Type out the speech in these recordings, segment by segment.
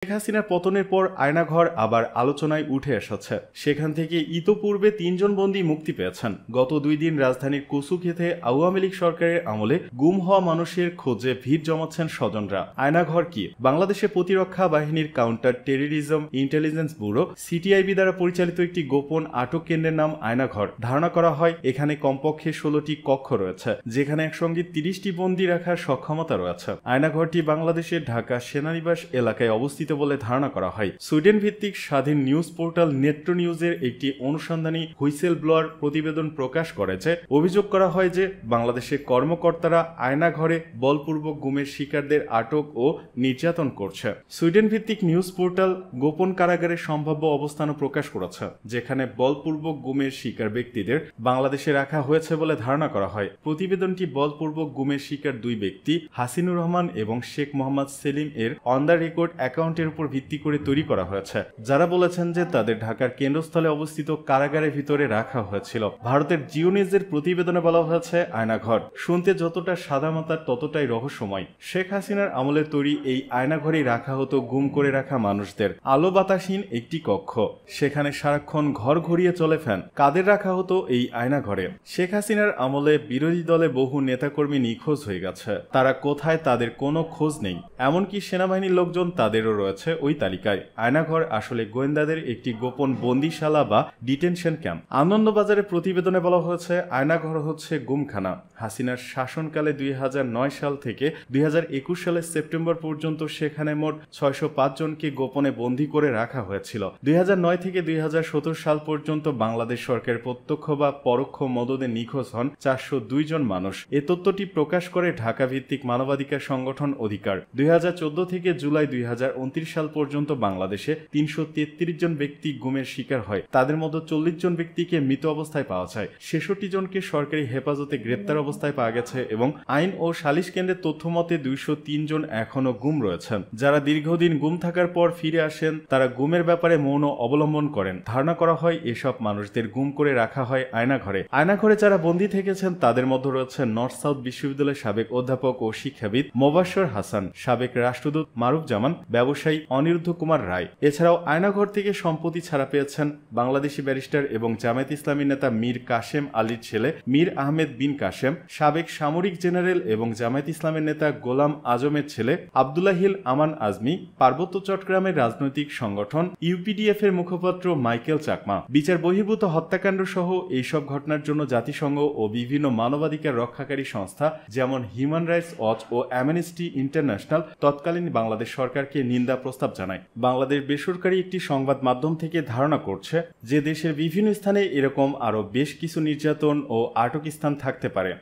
শেখ হাসিনার পতনের পর আয়নাঘর আবার আলোচনায় উঠে এসেছে। সেখান থেকে ইতোপূর্বে ৩ জন বন্দী মুক্তি পেয়েছেন। গত 2 দিন রাজধানীর কচুক্ষেতে আওয়ামী লীগ সরকারের আমলে গুম হওয়া মানুষের খোঁজে ভিড় জমাচ্ছেন স্বজনরা। আয়নাঘর কি? বাংলাদেশে প্রতিরক্ষা বাহিনীর counter terrorism intelligence bureau CTIB দ্বারা পরিচালিত একটি গোপন আটক কেন্দ্রের নাম আয়নাঘর। ধারণা করা হয় এখানে কমপক্ষে 16টি কক্ষ রয়েছে, যেখানে একসঙ্গে 30টি বন্দী রাখার সক্ষমতা রয়েছে। আয়নাঘরটি বাংলাদেশের ঢাকা সেনানিবাস এলাকায় অবস্থিত বলে ধারণা করা হয়। সুইডেন ভিত্তিক স্বাধীন নিউজ পোর্টাল নেট্রো নিউজের একটি অনুসন্ধানী হুইসেল ব্লোয়ার প্রতিবেদন প্রকাশ করে যে অভিযোগ করা হয় যে বাংলাদেশের কর্মকর্তারা আয়নাঘরে বলপূর্বক গুমের শিকারদের আটক ও নির্যাতন করছে। সুইডেন ভিত্তিক নিউজ পোর্টাল গোপন কারাগারের সম্ভাব্য অবস্থানও প্রকাশ করেছে, যেখানে বলপূর্বক গুমের শিকার ব্যক্তিদের বাংলাদেশে রাখা হয়েছে বলে ধারণা করা হয়। প্রতিবেদনটি বলপূর্বক গুমের শিকার 2 ব্যক্তি হাসিনুর রহমান এবং শেখ মোহাম্মদ সেলিম এর অন দ্য রেকর্ড অ্যাকাউন্টের উপর ভিত্তি করে তৈরি করা হয়েছে, যারা বলেছেন যে তাদের ঢাকার কেন্দ্রস্থলে অবস্থিত কারাগারের ভিতরে রাখা হয়েছিল। ভারতের জিও নিউজের প্রতিবেদনে বলা হয়েছে আয়নাঘর শুনতে যতটা সাদামাটা ততটাই রহস্যময়। শেখ হাসিনার আমলে তৈরি এই আয়নাঘরেই রাখা হতো গুম করে রাখা মানুষদের। আলো বাতাসহীন একটি কক্ষ, সেখানে সারাক্ষণ ঘর ঘুরিয়ে চলে ফ্যান। কাদের রাখা হতো এই আয়নাঘরে? শেখ হাসিনার আমলে বিরোধী দলে বহু নেতাকর্মী নিখোঁজ হয়ে গেছে। তারা কোথায় তাদের কোনো খোঁজ নেই। এমনকি সেনাবাহিনীর লোকজন তাদেরও রয়েছে ওই তালিকায়। আয়নাঘর আসলে গোয়েন্দাদের একটি গোপন বন্দিশালা বা ডিটেনশন ক্যাম্প। আনন্দবাজারের প্রতিবেদনে বলা হয়েছে আয়নাঘর হচ্ছে গুমখানা। হাসিনার শাসনকালে 2009 সাল থেকে 2021 সালের সেপ্টেম্বর পর্যন্ত সেখানে মোট 605 জনকে গোপনে বন্দী করে রাখা হয়েছিল। 2009 থেকে 2017 সাল পর্যন্ত বাংলাদেশ সরকারের প্রত্যক্ষ বা পরোক্ষ মদদে নিখোঁজ হন 402 জন মানুষ। এ তথ্যটি প্রকাশ করে ঢাকা ভিত্তিক মানবাধিকার সংগঠন অধিকার। 2014 থেকে জুলাই 2029 সাল পর্যন্ত বাংলাদেশে 333 জন ব্যক্তি গুমের শিকার হয়। তাদের মধ্যে 40 জন ব্যক্তিকে মৃত অবস্থায় পাওয়া যায়। 66 জনকে সরকারি হেফাজতে গ্রেপ্তার অবস্থায় পাওয়া গেছে এবং আইন ও সালিশ কেন্দ্রের তথ্য মতে 203 জন এখনো গুম রয়েছেন। যারা দীর্ঘদিন গুম থাকার পর ফিরে আসেন তারা গুমের ব্যাপারে মৌন অবলম্বন করেন। ধারণা করা হয় এসব মানুষদের গুম করে রাখা হয় আয়নাঘরে। আয়নাঘরে যারা বন্দী থেকেছেন তাদের মধ্যে রয়েছে নর্থ সাউথ বিশ্ববিদ্যালয়ের সাবেক অধ্যাপক ও শিক্ষাবিদ মোবাশ্বের হাসান, সাবেক রাষ্ট্রদূত মারুফ জামান, ব্যবসায়ী অনিরুদ্ধ কুমার রায়। এছাড়াও আয়নাঘর থেকে সম্প্রতি ছাড়া পেয়েছেন বাংলাদেশি ব্যারিস্টার এবং জামায়াত ইসলামী নেতা মীর কাশেম আলীর ছেলে মীর আহমেদ বিন কাশেম, সাবেক সামরিক জেনারেল এবং জামায়াত ইসলামের নেতা গোলাম আজমের ছেলে আব্দুল্লাহিল আমান আজমি, পার্বত্য চট্টগ্রামের রাজনৈতিক সংগঠন ইউপিডিএফ এর মুখপাত্র মাইকেল চাকমা। বিচার বহির্ভূত হত্যাকাণ্ড সহ এইসব ঘটনার জন্য জাতিসংঘ ও বিভিন্ন মানবাধিকার রক্ষাকারী সংস্থা যেমন হিউম্যান রাইটস ওয়াচ ও অ্যামনেস্টি ইন্টারন্যাশনাল তৎকালীন বাংলাদেশ সরকারকে নিন্দা প্রস্তাব জানায়। বাংলাদেশ বেসরকারি একটি সংবাদ মাধ্যম থেকে ধারণা করছে যে দেশের বিভিন্ন স্থানে এরকম আরও বেশ কিছু নির্যাতন ও আটক স্থান থাকতে পারে।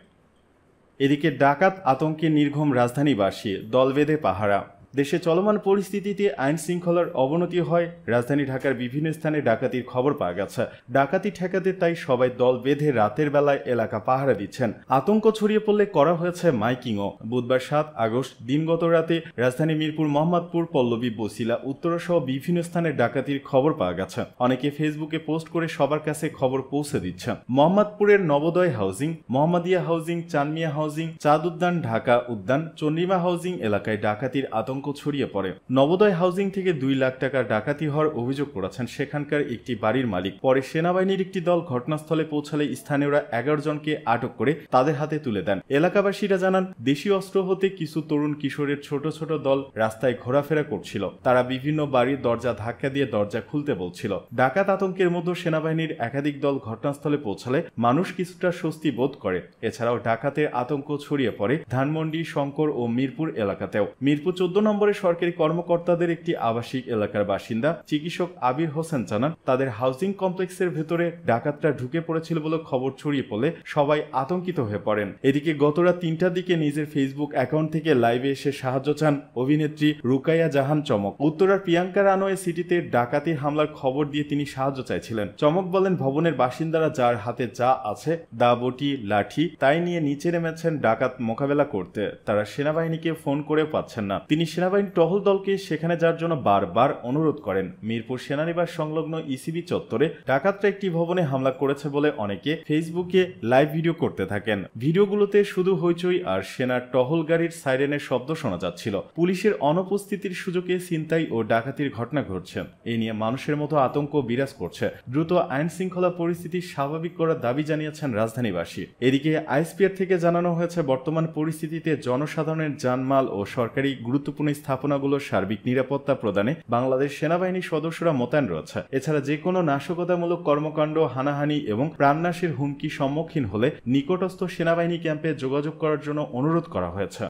এদিকে ডাকাত আতঙ্কে নির্ঘুম রাজধানীবাসী, দল বেঁধে পাহারা। দেশে চলমান পরিস্থিতিতে আইন শৃঙ্খলার অবনতি হয়। রাজধানী ঢাকার বিভিন্ন স্থানে ডাকাতির খবর পাওয়া গেছে। ডাকাতি ঠেকাতে তাই সবাই দল বেঁধে রাতের বেলায় এলাকা পাহারা দিচ্ছেন। আতঙ্ক ছড়িয়ে পড়লে করা হয়েছে মাইকিংও। বুধবার 7 আগস্ট দিনগত রাতে রাজধানী মিরপুর, মোহাম্মদপুর, পল্লবী, বছিলা, উত্তরা সহ বিভিন্ন স্থানে ডাকাতির খবর পাওয়া গেছে। অনেকে ফেসবুকে পোস্ট করে সবার কাছে খবর পৌঁছে দিচ্ছেন। মোহাম্মদপুরের Nabodoy housing, Mohammadia housing, Chanmia housing, Chand Udyan, Dhaka উদ্যান, চন্দ্রিমা হাউজিং এলাকায় ডাকাতির আতঙ্ক ছড়িয়ে পড়ে। নবোদয় হাউজিং থেকে 2 লাখ টাকার ডাকাতি হওয়ার অভিযোগ করেছেন সেখানকার একটি বাড়ির মালিক। পরে সেনাবাহিনীর একটি দল ঘটনাস্থলে পৌঁছালে স্থানীয়রা 11 জনকে আটক করে তাদের হাতে তুলে দেন। এলাকাবাসীরা জানান দেশীয় অস্ত্র হতে কিছু তরুণ কিশোরের ছোট ছোট দল রাস্তায় ঘোরাফেরা করছিল। তারা বিভিন্ন বাড়ির দরজা ধাক্কা দিয়ে দরজা খুলতে বলছিল। ডাকাত আতঙ্কের মধ্যে সেনাবাহিনীর একাধিক দল ঘটনাস্থলে পৌঁছালে মানুষ কিছুটা স্বস্তি বোধ করে। এছাড়াও ডাকাতের আতঙ্ক ছড়িয়ে পড়ে ধানমন্ডি, শঙ্কর ও মিরপুর এলাকাতেও। মিরপুর 14 নম্বরে সরকারি কর্মকর্তাদের একটি আবাসিক এলাকার বাসিন্দা চিকিৎসক আবির হোসেন জানান তাদের হাউজিং কমপ্লেক্সের ভেতরে ডাকাতরা ঢুকে পড়েছিল বলে খবর ছড়িয়ে পড়লে সবাই আতঙ্কিত হয়ে পড়েন। এদিকে গত রাত 3টার দিকে নিজের ফেসবুক অ্যাকাউন্ট থেকে লাইভে এসে সাহায্য চান অভিনেত্রী রুকাইয়া জাহান চমক। উত্তরার প্রিয়াঙ্কা রানওয়ে সিটিতে ডাকাতির হামলার খবর দিয়ে তিনি সাহায্য চাইছিলেন। চমক বলেন ভবনের বাসিন্দারা যার হাতে যা আছে দা, বটি, লাঠি তাই নিয়ে নিচে নেমেছেন ডাকাত মোকাবেলা করতে। তারা সেনাবাহিনীকে ফোন করে পাচ্ছেন না। তিনি সেনাবাহিনী টহল দলকে সেখানে যাওয়ার জন্য বারবার অনুরোধ করেন। মিরপুর সেনানিবাস সংলগ্ন ইসিবি চত্বরে ডাকাতরা একটি ভবনে হামলা করেছে বলে অনেকে ফেসবুকে লাইভ ভিডিও করতে থাকেন। ভিডিওগুলোতে শুধু হইচই আর সেনার টহল গাড়ির সাইরেনের শব্দ শোনা যাচ্ছিল। পুলিশের অনুপস্থিতির সুযোগে ছিনতাই ও ডাকাতির ঘটনা ঘটছে। এ নিয়ে মানুষের মতো আতঙ্ক বিরাজ করছে। দ্রুত আইন শৃঙ্খলা পরিস্থিতি স্বাভাবিক করার দাবি জানিয়েছেন রাজধানীবাসী। এদিকে আইএসপিআর থেকে জানানো হয়েছে, বর্তমান পরিস্থিতিতে জনসাধারণের জানমাল ও সরকারি গুরুত্বপূর্ণ স্থাপনাগুলোর সার্বিক নিরাপত্তা প্রদানে বাংলাদেশ সেনাবাহিনীর সদস্যরা মোতায়েন রয়েছে। এছাড়া যে কোনো নাশকতামূলক কর্মকাণ্ড, হানাহানি এবং প্রাণনাশের হুমকি সম্মুখীন হলে নিকটস্থ সেনাবাহিনী ক্যাম্পে যোগাযোগ করার জন্য অনুরোধ করা হয়েছে।